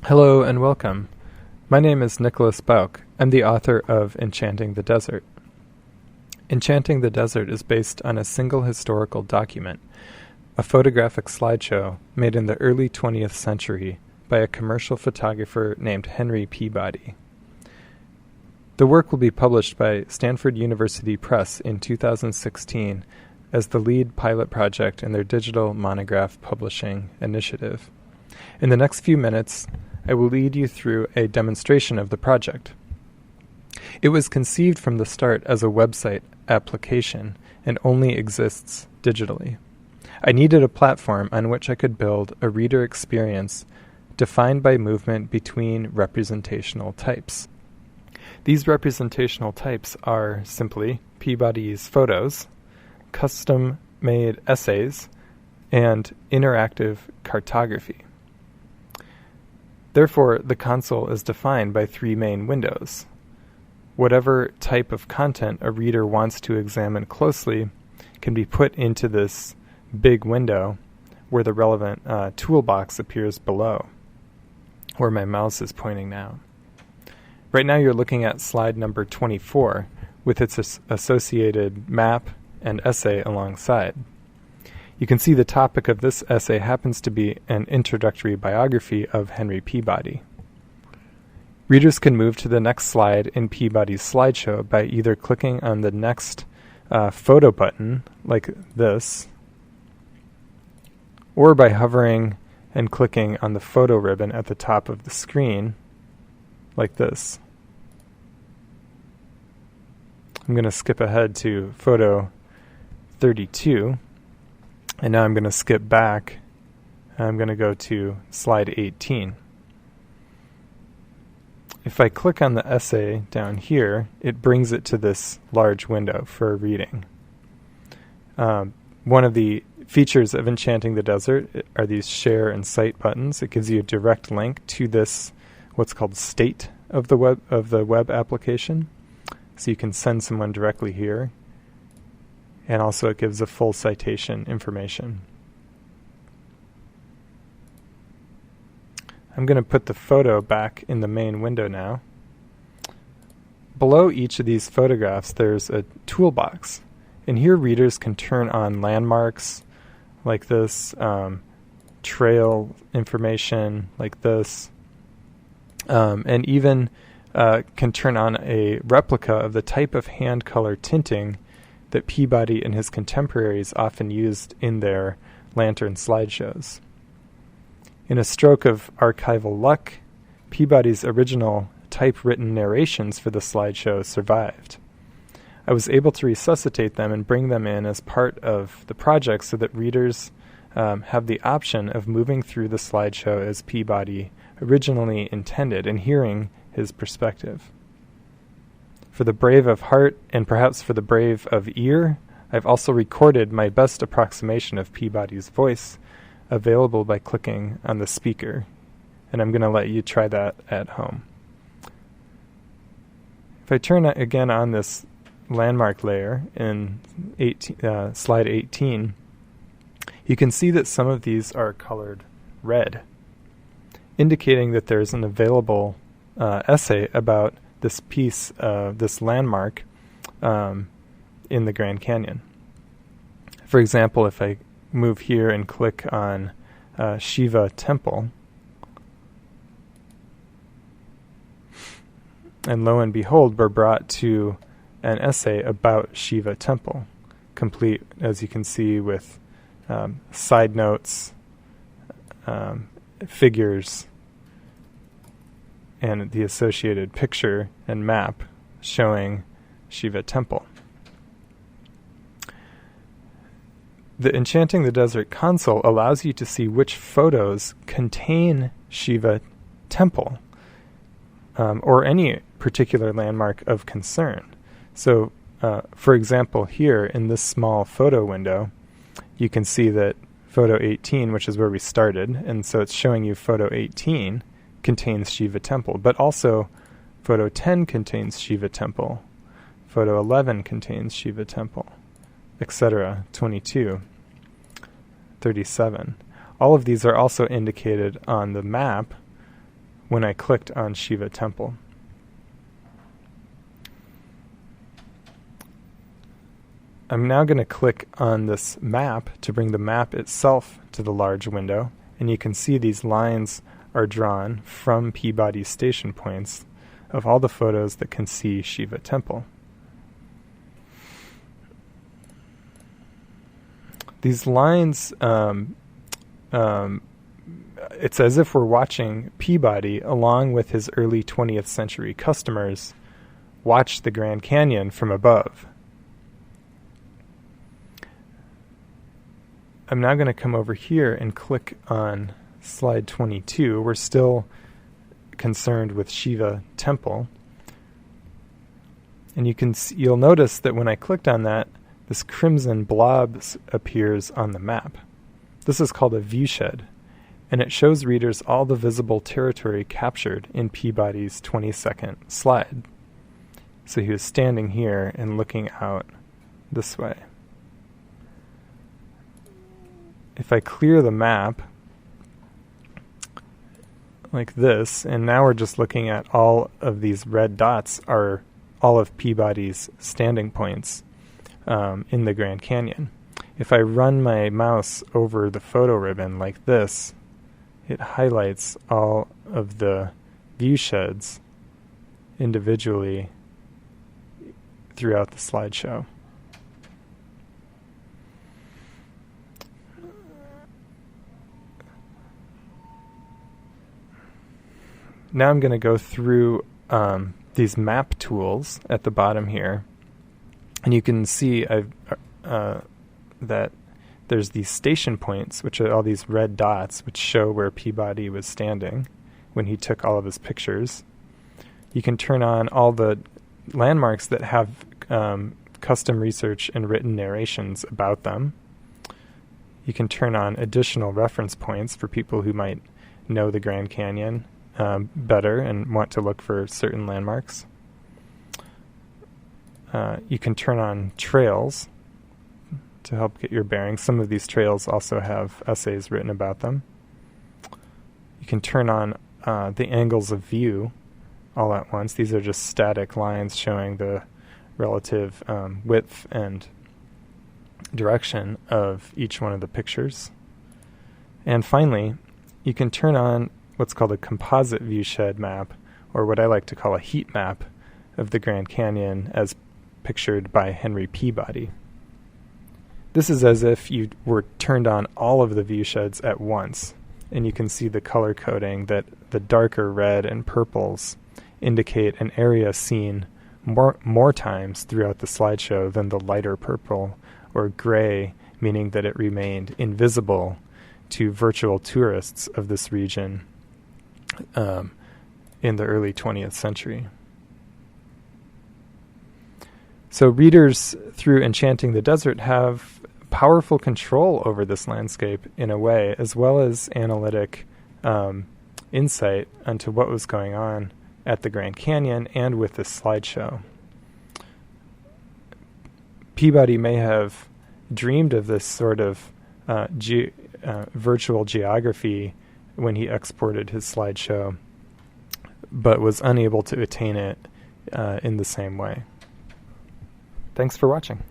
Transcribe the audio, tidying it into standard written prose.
Hello and welcome. My name is Nicholas Bauk. I'm the author of Enchanting the Desert. Enchanting the Desert is based on a single historical document, a photographic slideshow made in the early 20th century by a commercial photographer named Henry Peabody. The work will be published by Stanford University Press in 2016 as the lead pilot project in their digital monograph publishing initiative. In the next few minutes, I will lead you through a demonstration of the project. It was conceived from the start as a website application and only exists digitally. I needed a platform on which I could build a reader experience defined by movement between representational types. These representational types are simply Peabody's photos, custom-made essays, and interactive cartography. Therefore, the console is defined by three main windows. Whatever type of content a reader wants to examine closely can be put into this big window where the relevant toolbox appears below, where my mouse is pointing now. Right now you're looking at slide number 24 with its associated map and essay alongside. You can see the topic of this essay happens to be an introductory biography of Henry Peabody. Readers can move to the next slide in Peabody's slideshow by either clicking on the next photo button, like this, or by hovering and clicking on the photo ribbon at the top of the screen, like this. I'm going to skip ahead to photo 32. And now I'm going to skip back. I'm going to go to slide 18. If I click on the essay down here, it brings it to this large window for reading. One of the features of Enchanting the Desert are these share and cite buttons. It gives you a direct link to this, what's called state of the web application. So you can send someone directly here. And also it gives a full citation information. I'm going to put the photo back in the main window now. Below each of these photographs there's a toolbox. And here readers can turn on landmarks like this, trail information like this, and even can turn on a replica of the type of hand color tinting that Peabody and his contemporaries often used in their lantern slideshows. In a stroke of archival luck, Peabody's original typewritten narrations for the slideshow survived. I was able to resuscitate them and bring them in as part of the project so that readers have the option of moving through the slideshow as Peabody originally intended and hearing his perspective. For the brave of heart, and perhaps for the brave of ear, I've also recorded my best approximation of Peabody's voice, available by clicking on the speaker. And I'm going to let you try that at home. If I turn again on this landmark layer in slide 18, you can see that some of these are colored red, indicating that there's an available essay about this piece, this landmark in the Grand Canyon. For example, if I move here and click on Shiva Temple, and lo and behold, we're brought to an essay about Shiva Temple, complete, as you can see, with side notes, figures, and the associated picture and map showing Shiva Temple. The Enchanting the Desert console allows you to see which photos contain Shiva Temple, or any particular landmark of concern. So, for example, here in this small photo window, you can see that photo 18, which is where we started, and so it's showing you photo 18, contains Shiva Temple, but also photo 10 contains Shiva Temple, photo 11 contains Shiva Temple, etc., 22, 37. All of these are also indicated on the map when I clicked on Shiva Temple. I'm now going to click on this map to bring the map itself to the large window, and you can see these lines are drawn from Peabody's station points of all the photos that can see Shiva Temple. These lines, it's as if we're watching Peabody, along with his early 20th century customers, watch the Grand Canyon from above. I'm now going to come over here and click on slide 22. We're still concerned with Shiva Temple. And you'll notice that when I clicked on that, this crimson blob appears on the map. This is called a viewshed, and it shows readers all the visible territory captured in Peabody's 20-second slide. So he was standing here and looking out this way. If I clear the map like this, and now we're just looking at all of these red dots are all of Peabody's standing points in the Grand Canyon. If I run my mouse over the photo ribbon like this, it highlights all of the view sheds individually throughout the slideshow. Now I'm going to go through these map tools at the bottom here, and you can see that there's these station points, which are all these red dots, which show where Peabody was standing when he took all of his pictures. You can turn on all the landmarks that have custom research and written narrations about them. You can turn on additional reference points for people who might know the Grand Canyon better and want to look for certain landmarks. You can turn on trails to help get your bearings. Some of these trails also have essays written about them. You can turn on the angles of view all at once. These are just static lines showing the relative width and direction of each one of the pictures. And finally, you can turn on what's called a composite viewshed map, or what I like to call a heat map of the Grand Canyon as pictured by Henry Peabody. This is as if you were turned on all of the viewsheds at once, and you can see the color coding that the darker red and purples indicate an area seen more times throughout the slideshow than the lighter purple or gray, meaning that it remained invisible to virtual tourists of this region in the early 20th century. So readers through Enchanting the Desert have powerful control over this landscape in a way, as well as analytic insight into what was going on at the Grand Canyon and with this slideshow. Peabody may have dreamed of this sort of virtual geography when he exported his slideshow, but was unable to attain it in the same way. Thanks for watching.